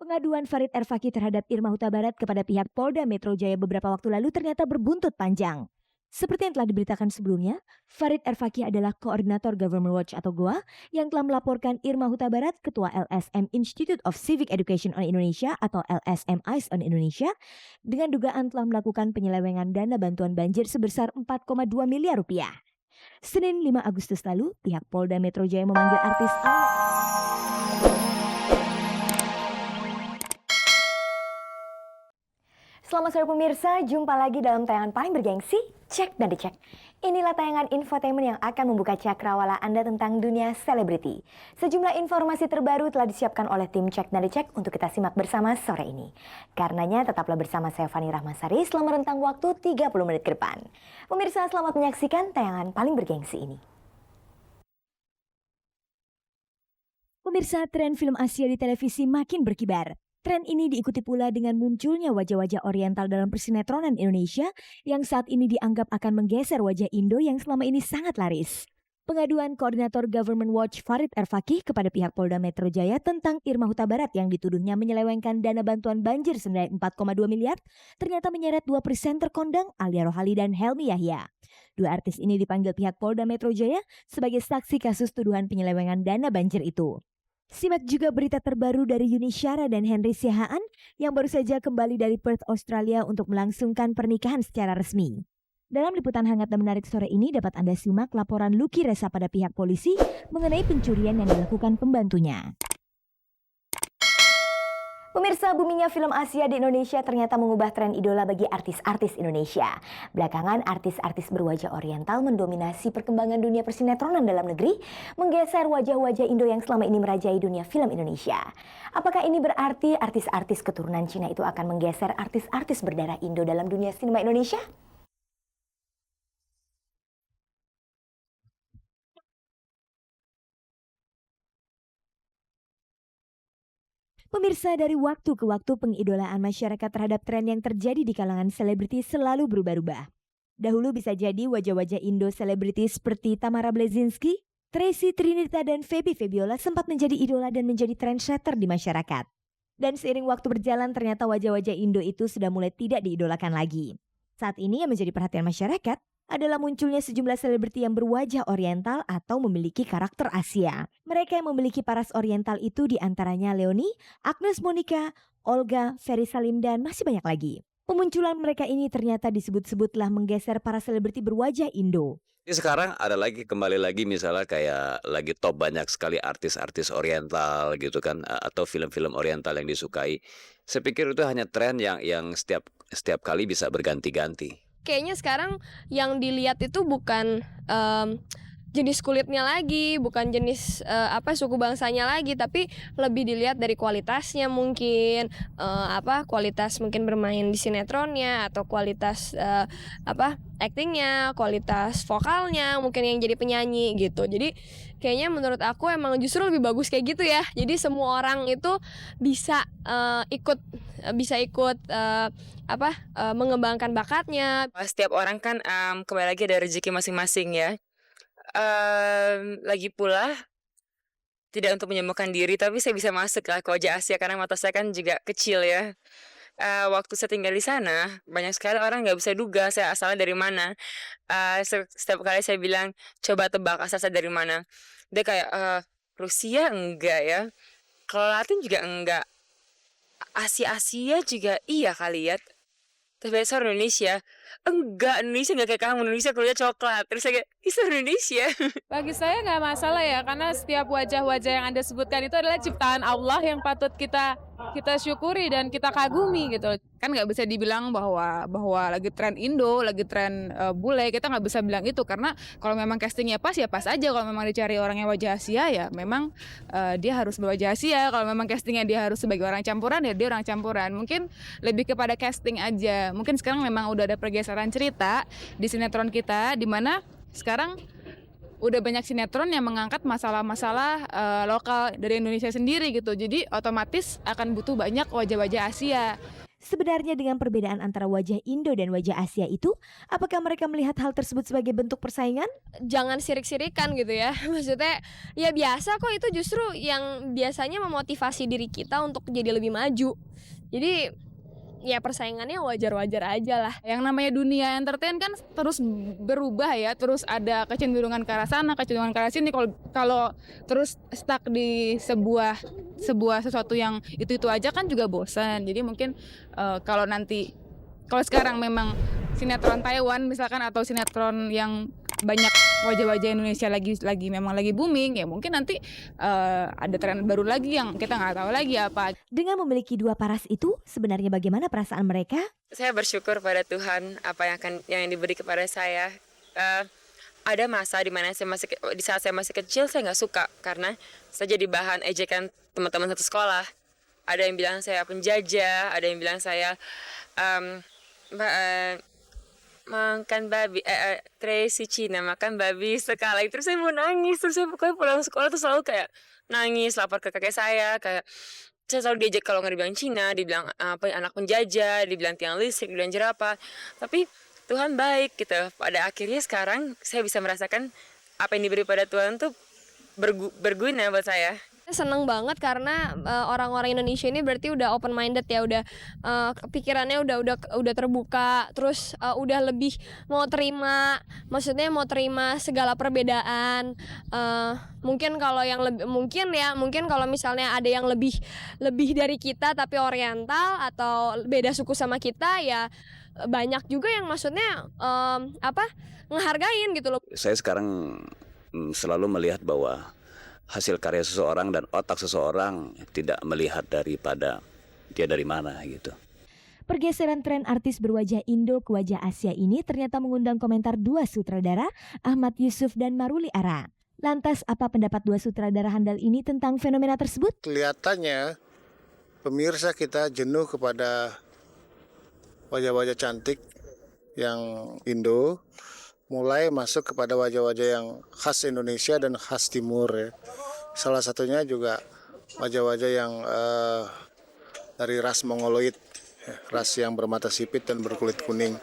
Pengaduan Farid Erfaki terhadap Irma Huta Barat kepada pihak Polda Metro Jaya beberapa waktu lalu ternyata berbuntut panjang. Seperti yang telah diberitakan sebelumnya, Farid Erfaki adalah koordinator Government Watch atau GOA yang telah melaporkan Irma Huta Barat, Ketua LSM Institute of Civic Education on Indonesia atau LSM ICE on Indonesia, dengan dugaan telah melakukan penyelewengan dana bantuan banjir sebesar 4,2 miliar rupiah. Senin 5 Agustus lalu, pihak Polda Metro Jaya memanggil artis Selamat sore pemirsa, jumpa lagi dalam tayangan paling bergengsi, Cek dan Dicek. Inilah tayangan infotainment yang akan membuka cakrawala Anda tentang dunia selebriti. Sejumlah informasi terbaru telah disiapkan oleh tim Cek dan Dicek untuk kita simak bersama sore ini. Karenanya tetaplah bersama saya Fani Rahmasari selama rentang waktu 30 menit ke depan. Pemirsa, selamat menyaksikan tayangan paling bergengsi ini. Pemirsa, tren film Asia di televisi makin berkibar. Tren ini diikuti pula dengan munculnya wajah-wajah oriental dalam persinetronan Indonesia yang saat ini dianggap akan menggeser wajah Indo yang selama ini sangat laris. Pengaduan Koordinator Government Watch Farid Erfaki kepada pihak Polda Metro Jaya tentang Irma Huta Barat yang dituduhnya menyelewengkan dana bantuan banjir senilai 4,2 miliar ternyata menyeret dua presenter kondang Alia Rohali dan Helmi Yahya. Dua artis ini dipanggil pihak Polda Metro Jaya sebagai saksi kasus tuduhan penyelewengan dana banjir itu. Simak juga berita terbaru dari Yuni Syara dan Henry Siahaan yang baru saja kembali dari Perth, Australia untuk melangsungkan pernikahan secara resmi. Dalam liputan hangat dan menarik sore ini dapat Anda simak laporan Lucky Resa pada pihak polisi mengenai pencurian yang dilakukan pembantunya. Pemirsa, boomingnya film Asia di Indonesia ternyata mengubah tren idola bagi artis-artis Indonesia. Belakangan artis-artis berwajah oriental mendominasi perkembangan dunia persinetronan dalam negeri, menggeser wajah-wajah Indo yang selama ini merajai dunia film Indonesia. Apakah ini berarti artis-artis keturunan Cina itu akan menggeser artis-artis berdarah Indo dalam dunia sinema Indonesia? Pemirsa, dari waktu ke waktu pengidolaan masyarakat terhadap tren yang terjadi di kalangan selebriti selalu berubah-ubah. Dahulu bisa jadi wajah-wajah Indo selebriti seperti Tamara Blazinski, Tracy Trinita dan Feby Febiola sempat menjadi idola dan menjadi trendsetter di masyarakat. Dan seiring waktu berjalan ternyata wajah-wajah Indo itu sudah mulai tidak diidolakan lagi. Saat ini yang menjadi perhatian masyarakat adalah munculnya sejumlah selebriti yang berwajah oriental atau memiliki karakter Asia. Mereka yang memiliki paras oriental itu diantaranya Leonie, Agnes Monica, Olga, Ferry Salim, dan masih banyak lagi. Pemunculan mereka ini ternyata disebut-sebut telah menggeser para selebriti berwajah Indo. Jadi sekarang ada lagi, kembali lagi misalnya kayak lagi top banyak sekali artis-artis oriental gitu kan, atau film-film oriental yang disukai. Saya pikir itu hanya tren yang setiap kali bisa berganti-ganti. Kayaknya sekarang yang dilihat itu bukan jenis kulitnya lagi, bukan jenis suku bangsanya lagi, tapi lebih dilihat dari kualitasnya mungkin, kualitas mungkin bermain di sinetronnya atau kualitas actingnya, kualitas vokalnya, mungkin yang jadi penyanyi gitu. Jadi kayaknya menurut aku emang justru lebih bagus kayak gitu ya. Jadi semua orang itu bisa ikut mengembangkan bakatnya. Setiap orang kan kembali lagi ada rezeki masing-masing ya. Lagi pula tidak untuk menyembuhkan diri, tapi saya bisa masuk ke wajah Asia karena mata saya kan juga kecil ya. Waktu saya tinggal di sana banyak sekali orang nggak bisa duga saya asalnya dari mana. Setiap kali saya bilang coba tebak asal saya dari mana, dia kayak Rusia enggak ya, kalau Latin juga enggak, Asia juga iya kali ya. Tapi saya Indonesia. Enggak, Indonesia enggak kayak kamu. Indonesia kuliah coklat. Terus saya kayak, itu Indonesia. Bagi saya nggak masalah ya, karena setiap wajah-wajah yang Anda sebutkan itu adalah ciptaan Allah yang patut kita syukuri dan kita kagumi gitu. Kan nggak bisa dibilang bahwa lagi tren Indo, lagi tren bule, kita nggak bisa bilang itu, karena kalau memang castingnya pas ya pas aja. Kalau memang dicari orang yang wajah Asia ya memang dia harus berwajah Asia. Kalau memang castingnya dia harus sebagai orang campuran ya dia orang campuran. Mungkin lebih kepada casting aja. Mungkin sekarang memang udah ada pergeseran cerita di sinetron kita, di mana sekarang udah banyak sinetron yang mengangkat masalah-masalah lokal dari Indonesia sendiri gitu. Jadi otomatis akan butuh banyak wajah-wajah Asia. Sebenarnya dengan perbedaan antara wajah Indo dan wajah Asia itu, apakah mereka melihat hal tersebut sebagai bentuk persaingan? Jangan sirik-sirikan gitu ya. Maksudnya ya biasa kok, itu justru yang biasanya memotivasi diri kita untuk jadi lebih maju. Jadi ya persaingannya wajar-wajar aja lah. Yang namanya dunia entertain kan terus berubah ya, terus ada kecenderungan ke arah sana, kecenderungan ke arah sini. Kalau terus stuck di sebuah sesuatu yang itu aja kan juga bosan. Jadi mungkin kalau sekarang memang sinetron Taiwan misalkan, atau sinetron yang banyak wajah-wajah Indonesia lagi booming, ya mungkin nanti ada tren baru lagi yang kita nggak tahu lagi apa. Dengan memiliki dua paras itu, sebenarnya bagaimana perasaan mereka? Saya bersyukur pada Tuhan apa yang diberi kepada saya. Ada masa di mana di saat saya masih kecil saya nggak suka karena saya jadi bahan ejekan teman-teman satu sekolah. Ada yang bilang saya penjajah, ada yang bilang saya makan babi, Tracy Cina makan babi sekali. Terus saya mau nangis, terus saya pokoknya pulang sekolah tuh selalu kayak nangis, lapor ke kakek saya, kayak saya selalu diajak kalau nggak dibilang Cina, dibilang anak penjajah, dibilang tiang listrik, dibilang jerapah. Tapi Tuhan baik gitu. Pada akhirnya sekarang saya bisa merasakan apa yang diberi pada Tuhan tuh berguna buat saya. Seneng banget karena orang-orang Indonesia ini berarti udah open minded ya, udah pikirannya udah terbuka, terus udah lebih mau terima, maksudnya mau terima segala perbedaan. Mungkin kalau yang mungkin kalau misalnya ada yang lebih dari kita tapi oriental atau beda suku sama kita, ya banyak juga yang maksudnya ngehargain gitu loh. Saya sekarang selalu melihat bahwa hasil karya seseorang dan otak seseorang tidak melihat daripada dia dari mana gitu. Pergeseran tren artis berwajah Indo ke wajah Asia ini ternyata mengundang komentar dua sutradara, Ahmad Yusuf dan Maruli Ara. Lantas apa pendapat dua sutradara handal ini tentang fenomena tersebut? Kelihatannya pemirsa kita jenuh kepada wajah-wajah cantik yang Indo, mulai masuk kepada wajah-wajah yang khas Indonesia dan khas Timur ya. Salah satunya juga wajah-wajah yang dari ras Mongoloid, ya, ras yang bermata sipit dan berkulit kuning.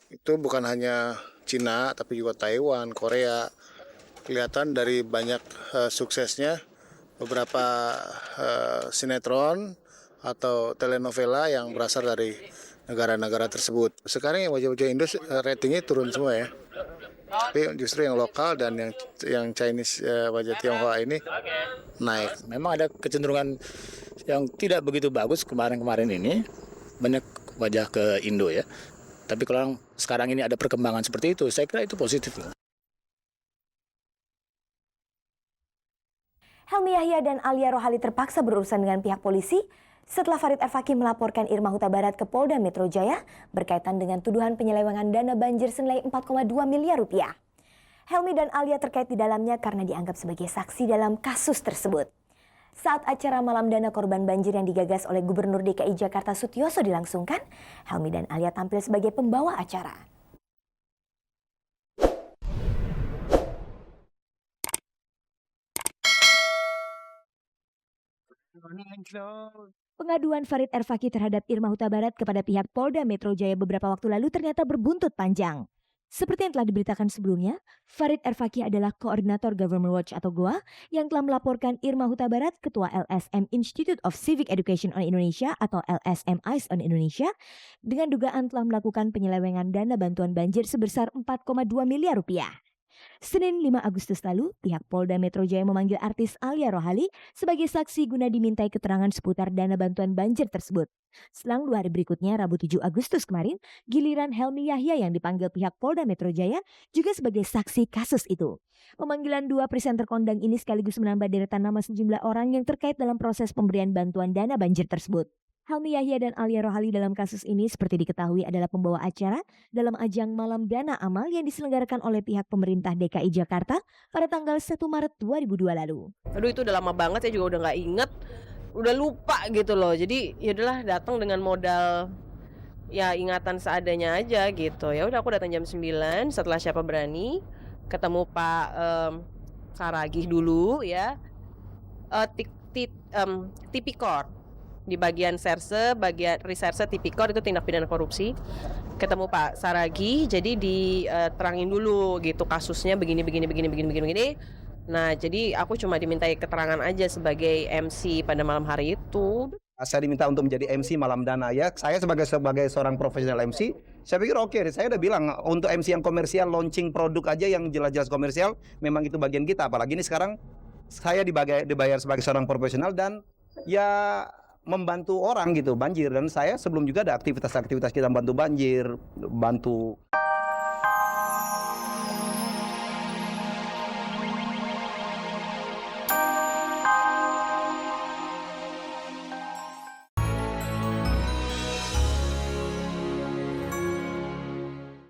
Itu bukan hanya Cina tapi juga Taiwan, Korea. Kelihatan dari banyak suksesnya beberapa sinetron atau telenovela yang berasal dari negara-negara tersebut. Sekarang yang wajah-wajah Indo ratingnya turun semua ya. Tapi justru yang lokal dan yang Chinese wajah Tionghoa ini naik. Memang ada kecenderungan yang tidak begitu bagus kemarin-kemarin ini, banyak wajah ke Indo ya. Tapi kalau sekarang ini ada perkembangan seperti itu, saya kira itu positif. Helmi Yahya dan Alia Rohali terpaksa berurusan dengan pihak polisi setelah Farid Erfaki melaporkan Irma Huta Barat ke Polda Metro Jaya berkaitan dengan tuduhan penyelewengan dana banjir senilai 4,2 miliar rupiah. Helmi dan Alia terkait di dalamnya karena dianggap sebagai saksi dalam kasus tersebut. Saat acara Malam Dana Korban Banjir yang digagas oleh Gubernur DKI Jakarta Sutioso dilangsungkan, Helmi dan Alia tampil sebagai pembawa acara. Pengaduan Farid Erfaki terhadap Irma Huta Barat kepada pihak Polda Metro Jaya beberapa waktu lalu ternyata berbuntut panjang. Seperti yang telah diberitakan sebelumnya, Farid Erfaki adalah koordinator Government Watch atau GOA yang telah melaporkan Irma Huta Barat, Ketua LSM Institute of Civic Education on Indonesia atau LSM ICE on Indonesia, dengan dugaan telah melakukan penyelewengan dana bantuan banjir sebesar 4,2 miliar rupiah. Senin 5 Agustus lalu, pihak Polda Metro Jaya memanggil artis Alia Rohali sebagai saksi guna dimintai keterangan seputar dana bantuan banjir tersebut. Selang 2 hari berikutnya, Rabu 7 Agustus kemarin, giliran Helmi Yahya yang dipanggil pihak Polda Metro Jaya juga sebagai saksi kasus itu. Pemanggilan dua presenter kondang ini sekaligus menambah deretan nama sejumlah orang yang terkait dalam proses pemberian bantuan dana banjir tersebut. Helmi Yahya dan Alia Rohali dalam kasus ini seperti diketahui adalah pembawa acara dalam ajang Malam Dana Amal yang diselenggarakan oleh pihak pemerintah DKI Jakarta pada tanggal 1 Maret 2002 lalu. Aduh, itu udah lama banget, saya juga udah nggak inget, udah lupa gitu loh. Jadi ya udahlah, datang dengan modal ya ingatan seadanya aja gitu. Ya udah, aku datang jam 9 setelah Siapa Berani, ketemu Pak Saragih dulu ya, Tipikor. di bagian serse, bagian reserse tipikor itu tindak pidana korupsi. Ketemu Pak Saragi, jadi diterangin dulu gitu kasusnya begini. Nah, jadi aku cuma dimintai keterangan aja sebagai MC pada malam hari itu. Saya diminta untuk menjadi MC Malam Dana ya. Saya sebagai seorang profesional MC, saya pikir oke. Saya udah bilang untuk MC yang komersial, launching produk aja yang jelas-jelas komersial, memang itu bagian kita. Apalagi ini sekarang saya dibayar sebagai seorang profesional dan ya membantu orang gitu banjir. Dan saya sebelum juga ada aktivitas kita bantu banjir, bantu